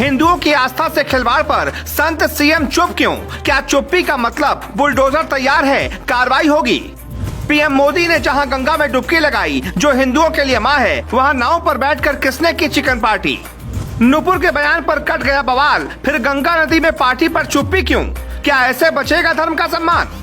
हिंदुओं की आस्था से खिलवाड़ पर संत सीएम चुप क्यों? क्या चुप्पी का मतलब बुलडोजर तैयार है, कार्रवाई होगी? पीएम मोदी ने जहां गंगा में डुबकी लगाई जो हिंदुओं के लिए मां है, वहां नाव पर बैठकर किसने की चिकन पार्टी? नुपुर के बयान पर कट गया बवाल, फिर गंगा नदी में पार्टी पर चुप्पी क्यों? क्या ऐसे बचेगा धर्म का सम्मान?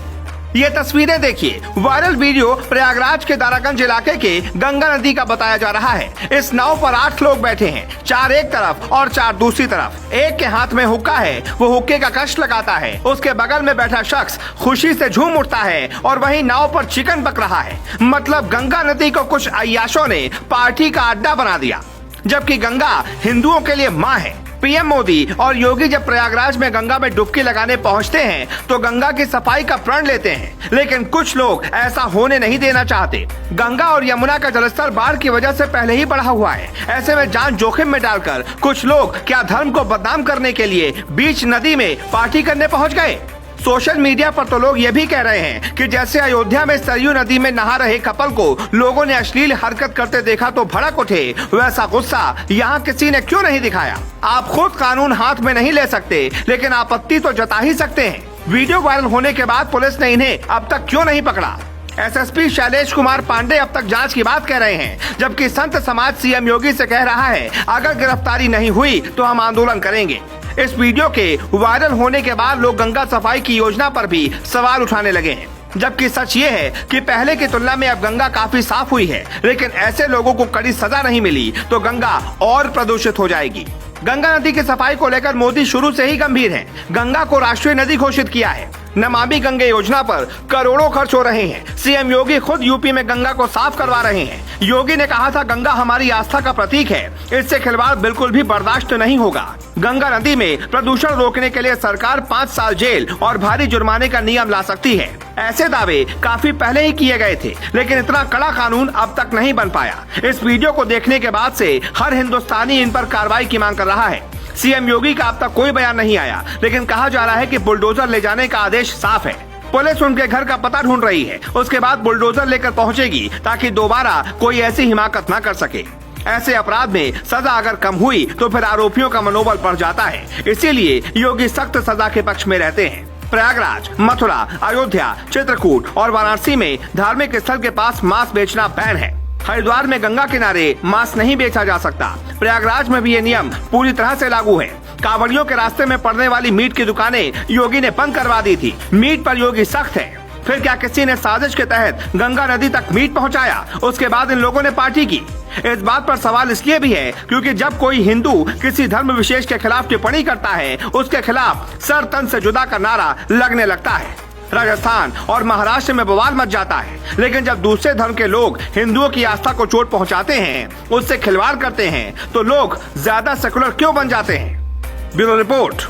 ये तस्वीरें देखिए। वायरल वीडियो प्रयागराज के दारागंज इलाके के गंगा नदी का बताया जा रहा है। इस नाव पर 8 लोग बैठे हैं, 4 एक तरफ और 4 दूसरी तरफ। एक के हाथ में हुक्का है, वो हुक्के का कष्ट लगाता है। उसके बगल में बैठा शख्स खुशी से झूम उठता है और वहीं नाव पर चिकन पक रहा है। मतलब गंगा नदी को कुछ अय्याशों ने पार्टी का अड्डा बना दिया, जबकि गंगा हिंदुओं के लिए मां है। पीएम मोदी और योगी जब प्रयागराज में गंगा में डुबकी लगाने पहुंचते हैं तो गंगा की सफाई का प्रण लेते हैं, लेकिन कुछ लोग ऐसा होने नहीं देना चाहते। गंगा और यमुना का जलस्तर बाढ़ की वजह से पहले ही बढ़ा हुआ है। ऐसे में जान जोखिम में डालकर कुछ लोग क्या धर्म को बदनाम करने के लिए बीच नदी में पार्टी करने पहुँच गए? सोशल मीडिया पर तो लोग ये भी कह रहे हैं कि जैसे अयोध्या में सरयू नदी में नहा रहे कपल को लोगों ने अश्लील हरकत करते देखा तो भड़क उठे, वैसा गुस्सा यहाँ किसी ने क्यों नहीं दिखाया? आप खुद कानून हाथ में नहीं ले सकते, लेकिन आपत्ति तो जता ही सकते हैं। वीडियो वायरल होने के बाद पुलिस ने इन्हें अब तक क्यों नहीं पकड़ा? एसएसपी शैलेश कुमार पांडे अब तक जांच की बात कह रहे हैं, जबकि संत समाज सीएम योगी से कह रहा है अगर गिरफ्तारी नहीं हुई तो हम आंदोलन करेंगे। इस वीडियो के वायरल होने के बाद लोग गंगा सफाई की योजना पर भी सवाल उठाने लगे हैं, जबकि सच ये है कि पहले की तुलना में अब गंगा काफी साफ हुई है, लेकिन ऐसे लोगों को कड़ी सजा नहीं मिली तो गंगा और प्रदूषित हो जाएगी। गंगा नदी की सफाई को लेकर मोदी शुरू से ही गंभीर हैं। गंगा को राष्ट्रीय नदी घोषित किया है। नमामि गंगे योजना पर करोड़ों खर्च हो रहे हैं। सीएम योगी खुद यूपी में गंगा को साफ करवा रहे हैं। योगी ने कहा था गंगा हमारी आस्था का प्रतीक है, इससे खिलवाड़ बिल्कुल भी बर्दाश्त नहीं होगा। गंगा नदी में प्रदूषण रोकने के लिए सरकार 5 साल जेल और भारी जुर्माने का नियम ला सकती है। ऐसे दावे काफी पहले ही किए गए थे, लेकिन इतना कड़ा कानून अब तक नहीं बन पाया। इस वीडियो को देखने के बाद से हर हिंदुस्तानी इन पर कार्रवाई की मांग कर रहा है। सीएम योगी का अब तक कोई बयान नहीं आया, लेकिन कहा जा रहा है कि बुलडोजर ले जाने का आदेश साफ है। पुलिस उनके घर का पता ढूंढ रही है, उसके बाद बुलडोजर लेकर पहुंचेगी ताकि दोबारा कोई ऐसी हिमाकत न कर सके। ऐसे अपराध में सजा अगर कम हुई तो फिर आरोपियों का मनोबल बढ़ जाता है, इसीलिए योगी सख्त सजा के पक्ष में रहते हैं। प्रयागराज, मथुरा, अयोध्या, चित्रकूट और वाराणसी में धार्मिक स्थल के पास मांस बेचना बैन है। हरिद्वार में गंगा किनारे मांस नहीं बेचा जा सकता। प्रयागराज में भी ये नियम पूरी तरह से लागू है। कांवड़ियों के रास्ते में पड़ने वाली मीट की दुकानें योगी ने बंद करवा दी थी। मीट पर योगी सख्त है। फिर क्या किसी ने साजिश के तहत गंगा नदी तक मीट पहुंचाया? उसके बाद इन लोगों ने पार्टी की। इस बात पर सवाल इसलिए भी है क्योंकि जब कोई हिंदू किसी धर्म विशेष के खिलाफ टिप्पणी करता है, उसके खिलाफ सर तन से जुदा का नारा लगने लगता है। राजस्थान और महाराष्ट्र में बवाल मच जाता है, लेकिन जब दूसरे धर्म के लोग हिंदुओं की आस्था को चोट पहुंचाते हैं, उससे खिलवाड़ करते हैं, तो लोग ज्यादा सेकुलर क्यों बन जाते हैं? Bureau report.